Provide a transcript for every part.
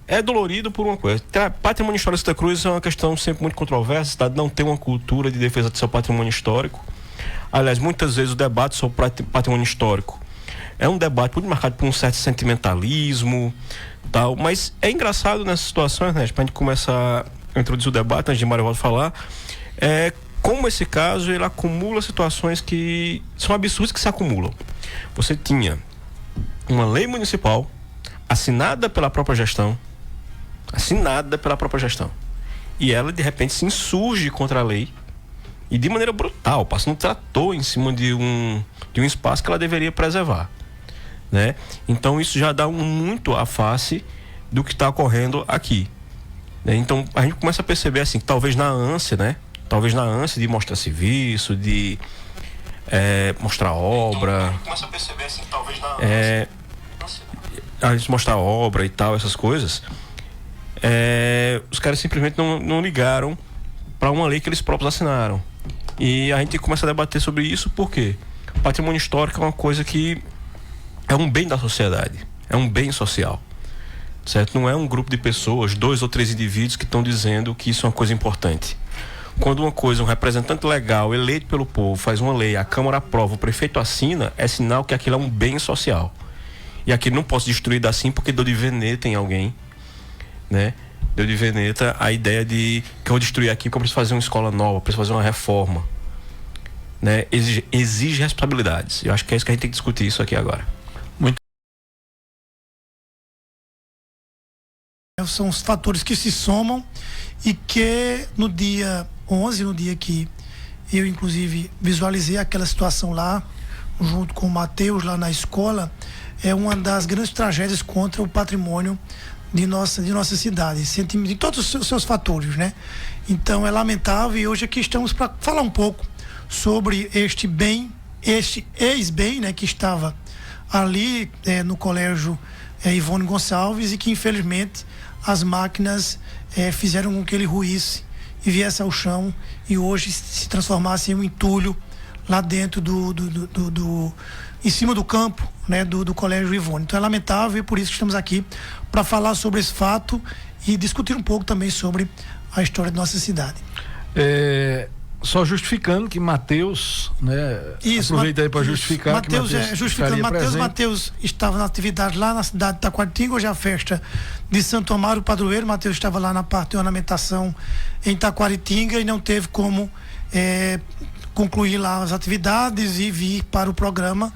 é dolorido por uma coisa. Patrimônio histórico de Santa Cruz é uma questão sempre muito controversa. A cidade não tem uma cultura de defesa do seu patrimônio histórico. Aliás, muitas vezes o debate sobre patrimônio histórico é um debate muito marcado por um certo sentimentalismo, tal. Mas é engraçado nessas situações, né? Pra gente começar a introduzir o debate, antes de Marivaldo falar, como esse caso ele acumula situações que são absurdas, que se acumulam. Você tinha uma lei municipal assinada pela própria gestão, e ela de repente se insurge contra a lei e de maneira brutal, passando um trator em cima de um espaço que ela deveria preservar, né? Então isso já dá muito a face do que está ocorrendo aqui, né? Então a gente começa a perceber assim, que talvez na ânsia de mostrar serviço, de mostrar obra, a gente começa a perceber assim, talvez na ânsia a gente mostrar obra e tal, essas coisas, os caras simplesmente não ligaram para uma lei que eles próprios assinaram. E a gente começa a debater sobre isso porque patrimônio histórico é uma coisa que é um bem da sociedade, é um bem social, certo? Não é um grupo de pessoas, 2 ou 3 indivíduos que estão dizendo que isso é uma coisa importante. Quando uma coisa, um representante legal eleito pelo povo faz uma lei, a Câmara aprova, o prefeito assina, é sinal que aquilo é um bem social. E aquilo não posso destruir assim porque deu de veneta em alguém, né? Deu de veneta a ideia de que eu vou destruir aqui porque eu preciso fazer uma escola nova, preciso fazer uma reforma, né? Exige responsabilidades. Eu acho que é isso que a gente tem que discutir isso aqui agora. São os fatores que se somam e que no dia 11, no dia que eu inclusive visualizei aquela situação lá, junto com o Matheus lá na escola, é uma das grandes tragédias contra o patrimônio de nossa cidade, de todos os seus fatores, né? Então é lamentável, e hoje aqui estamos para falar um pouco sobre este ex-bem, né, que estava ali no colégio Ivone Gonçalves e que infelizmente as máquinas fizeram com que ele ruísse e viesse ao chão e hoje se transformasse em um entulho lá dentro em cima do campo, né, do colégio Ivone. Então é lamentável e por isso que estamos aqui para falar sobre esse fato e discutir um pouco também sobre a história da nossa cidade. Só justificando que Matheus, né? Isso, aproveita aí para justificar. Matheus Matheus estava na atividade lá na cidade de Taquaritinga, hoje é a festa de Santo Amaro, padroeiro. Matheus estava lá na parte de ornamentação em Taquaritinga e não teve como concluir lá as atividades e vir para o programa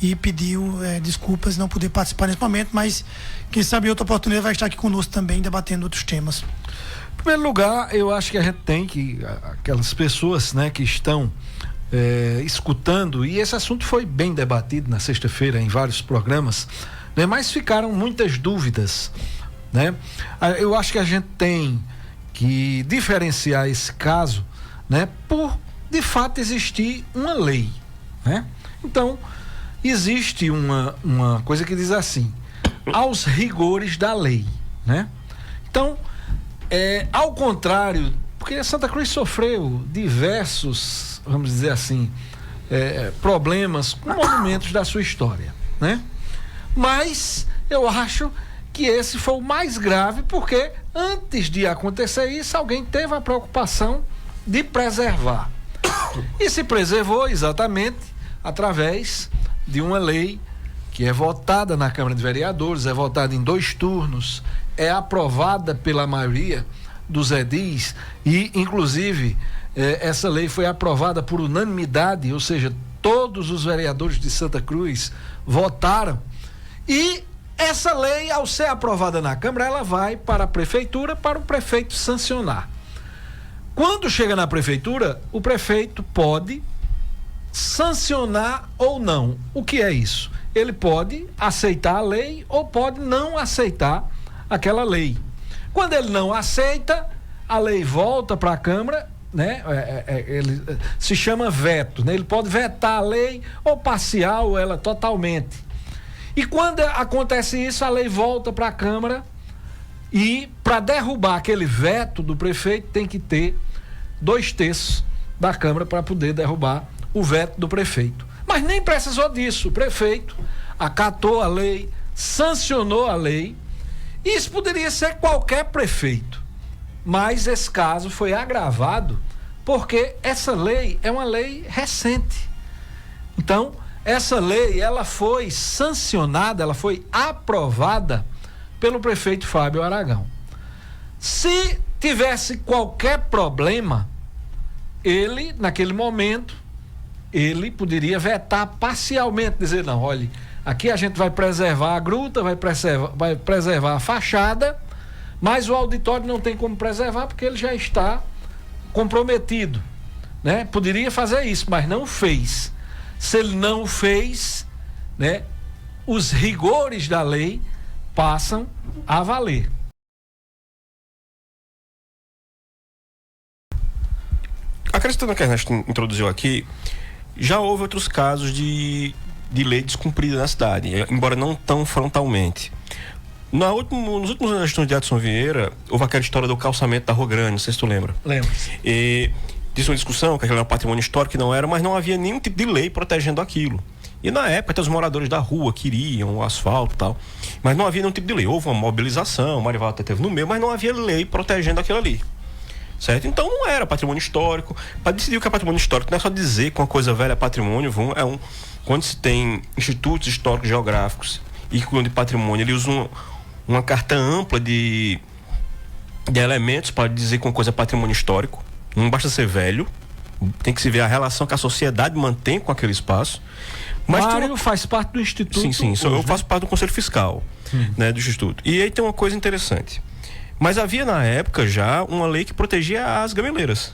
e pediu desculpas não poder participar nesse momento, mas quem sabe outra oportunidade vai estar aqui conosco também debatendo outros temas. Em primeiro lugar, eu acho que a gente tem que, aquelas pessoas, né, que estão escutando, e esse assunto foi bem debatido na sexta-feira em vários programas, né, mas ficaram muitas dúvidas, né? Eu acho que a gente tem que diferenciar esse caso, né, por de fato existir uma lei, né? Então existe uma coisa que diz assim, aos rigores da lei, né? Então ao contrário, porque Santa Cruz sofreu diversos, vamos dizer assim, problemas com monumentos da sua história, né? Mas eu acho que esse foi o mais grave, porque antes de acontecer isso, alguém teve a preocupação de preservar. E se preservou exatamente através de uma lei que é votada na Câmara de Vereadores, é votada em 2 turnos, é aprovada pela maioria dos edis e, inclusive, essa lei foi aprovada por unanimidade, ou seja, todos os vereadores de Santa Cruz votaram. E essa lei, ao ser aprovada na Câmara, ela vai para a Prefeitura, para o prefeito sancionar. Quando chega na Prefeitura, o prefeito pode sancionar ou não. O que é isso? Ele pode aceitar a lei ou pode não aceitar aquela lei. Quando ele não aceita, a lei volta para a Câmara, né? Ele se chama veto, né? Ele pode vetar a lei ou parcial ou ela totalmente. E quando acontece isso, a lei volta para a Câmara e para derrubar aquele veto do prefeito tem que ter 2/3 da Câmara para poder derrubar o veto do prefeito. Mas nem precisou disso. O prefeito acatou a lei, sancionou a lei Isso poderia ser qualquer prefeito, mas esse caso foi agravado porque essa lei é uma lei recente. Então, essa lei, ela foi sancionada, ela foi aprovada pelo prefeito Fábio Aragão. Se tivesse qualquer problema, ele, naquele momento, ele poderia vetar parcialmente, dizer, não, olha, aqui a gente vai preservar a gruta, vai preservar a fachada, mas o auditório não tem como preservar porque ele já está comprometido, né? Poderia fazer isso, mas não fez. Se ele não fez, né, os rigores da lei passam a valer. Acrescentando o que a Ernesto introduziu aqui, já houve outros casos de lei descumprida na cidade, embora não tão frontalmente. Nos últimos anos da gestão de Edson Vieira, houve aquela história do calçamento da Rua Grande, não sei se tu lembra. Lembro. E disse uma discussão que aquilo era um patrimônio histórico, que não era, mas não havia nenhum tipo de lei protegendo aquilo. E na época, até os moradores da rua queriam o asfalto e tal, mas não havia nenhum tipo de lei. Houve uma mobilização, o Marival até teve no meio, mas não havia lei protegendo aquilo ali. Certo? Então não era patrimônio histórico. Para decidir o que é patrimônio histórico, não é só dizer que uma coisa velha é patrimônio, quando se tem institutos históricos geográficos e que de patrimônio, ele usa uma carta ampla de elementos para dizer que uma coisa é patrimônio histórico. Não basta ser velho, tem que se ver a relação que a sociedade mantém com aquele espaço. Mas Mário faz parte do Instituto. Sim, eu faço parte do Conselho Fiscal, né, do Instituto. E aí tem uma coisa interessante. Mas havia na época já uma lei que protegia as gameleiras.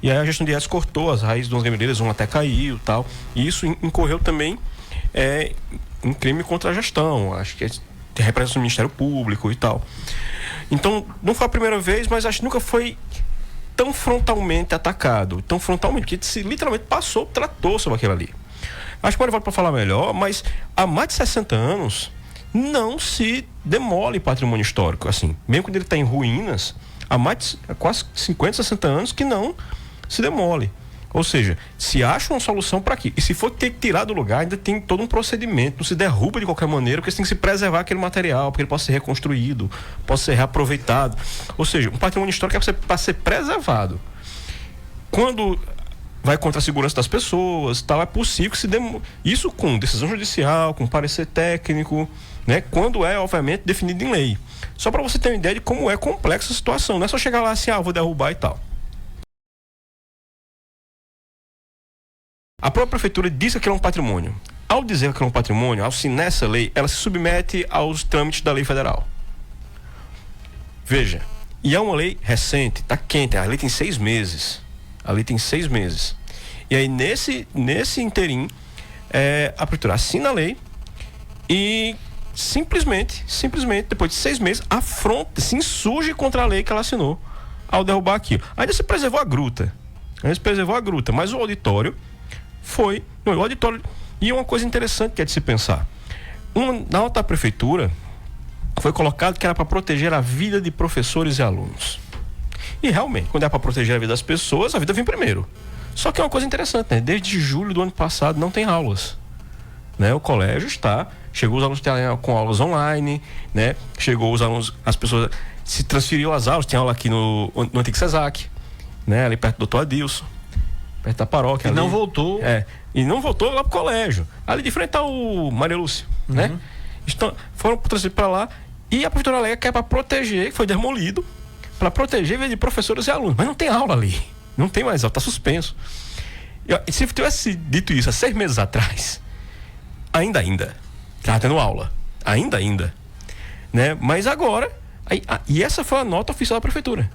E aí a gestão de Edson cortou as raízes de umas gameleiras, uma até caiu e tal. E isso incorreu também em crime contra a gestão. Acho que tem representação do Ministério Público e tal. Então, não foi a primeira vez, mas acho que nunca foi tão frontalmente atacado. Tão frontalmente, porque se literalmente tratou sobre aquilo ali. Acho que pode voltar para falar melhor, mas há mais de 60 anos não se demole patrimônio histórico, assim. Mesmo quando ele está em ruínas, há quase 50, 60 anos que não se demole. Ou seja, se acha uma solução para aqui. E se for ter que tirar do lugar, ainda tem todo um procedimento. Não se derruba de qualquer maneira, porque você tem que se preservar aquele material, porque ele possa ser reconstruído, possa ser reaproveitado. Ou seja, um patrimônio histórico é para ser preservado. Quando vai contra a segurança das pessoas, tal, é possível que se isso com decisão judicial, com parecer técnico, né? Quando é, obviamente, definido em lei. Só para você ter uma ideia de como é complexa a situação. Não é só chegar lá assim, vou derrubar e tal. A própria prefeitura disse que aquilo é um patrimônio. Ao dizer que aquilo é um patrimônio, ao assinar essa lei, ela se submete aos trâmites da lei federal. Veja, e é uma lei recente, está quente, a lei tem 6 meses. A lei tem 6 meses. E aí, nesse interim, a prefeitura assina a lei e simplesmente, depois de 6 meses, afronta, se insurge contra a lei que ela assinou ao derrubar aquilo. Ainda se preservou a gruta. Mas o auditório foi... Não, o auditório... E uma coisa interessante que é de se pensar. Na nota da prefeitura, foi colocado que era para proteger a vida de professores e alunos. E realmente, quando é para proteger a vida das pessoas, a vida vem primeiro. Só que é uma coisa interessante, né? Desde julho do ano passado não tem aulas, né? O colégio chegou os alunos com aulas online, né? Chegou os alunos, as pessoas se transferiu as aulas, tinha aula aqui no antigo CESAC, né? Ali perto do Dr. Adilson, perto da paróquia. E ali. não voltou. E não voltou lá pro colégio. Ali de frente tá o Maria Lúcia, né? Foram transferidos para lá e a prefeitura alega que é para proteger, foi demolido, para proteger a vida de professores e alunos. Mas não tem aula ali. Não tem mais aula, tá suspenso. E se tivesse dito isso há 6 meses atrás, ainda, tá tendo aula. Ainda. Né? Mas agora, e essa foi a nota oficial da prefeitura.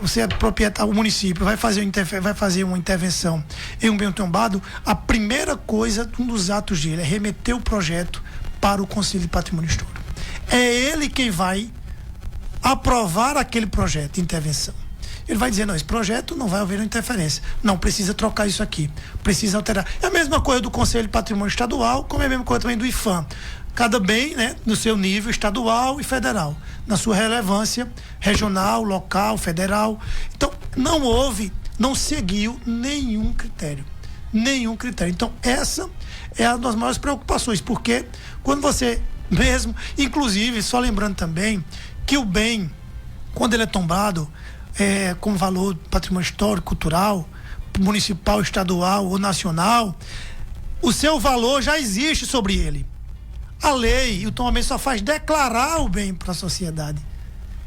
Você é proprietário, o município vai fazer uma intervenção em um bem tombado, a primeira coisa, um dos atos dele é remeter o projeto para o Conselho de Patrimônio Histórico. É ele quem vai aprovar aquele projeto de intervenção. Ele vai dizer, não, esse projeto não vai haver uma interferência. Não, precisa trocar isso aqui, precisa alterar. É a mesma coisa do Conselho de Patrimônio Estadual, como é a mesma coisa também do IFAM. Cada bem, né, no seu nível estadual e federal, na sua relevância regional, local, federal. Então, não seguiu nenhum critério. nenhum critério. Então, essa é uma das maiores preocupações, porque quando você mesmo, inclusive, só lembrando também que o bem, quando ele é tombado, com valor patrimônio histórico, cultural, municipal, estadual ou nacional, o seu valor já existe sobre ele. A lei e o tombamento só faz declarar o bem para a sociedade.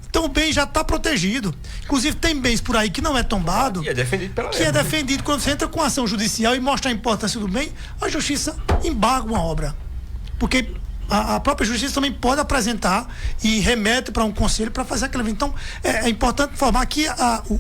Então o bem já está protegido. Inclusive tem bens por aí que não é tombado, E é defendido pela lei. que é defendido quando você entra com ação judicial e mostra a importância do bem, a justiça embarga uma obra. Porque a própria justiça também pode apresentar e remete para um conselho para fazer aquela. Então é importante informar que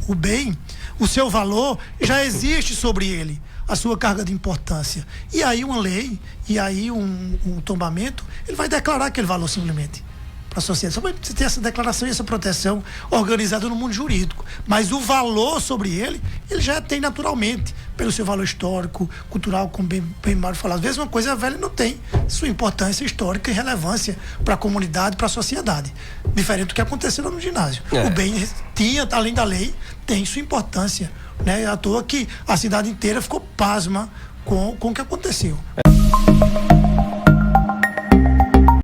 o bem, o seu valor já existe sobre ele, a sua carga de importância. E aí uma lei, e aí um tombamento, ele vai declarar aquele valor simplesmente para a sociedade. Só vai ter essa declaração e essa proteção organizada no mundo jurídico. Mas o valor sobre ele já tem naturalmente, pelo seu valor histórico, cultural, como bem Mário falou. Às vezes uma coisa velha não tem sua importância histórica e relevância para a comunidade, para a sociedade. Diferente do que aconteceu lá no ginásio. O bem tinha, além da lei, tem sua importância. Né? À toa que a cidade inteira ficou pasma com o que aconteceu.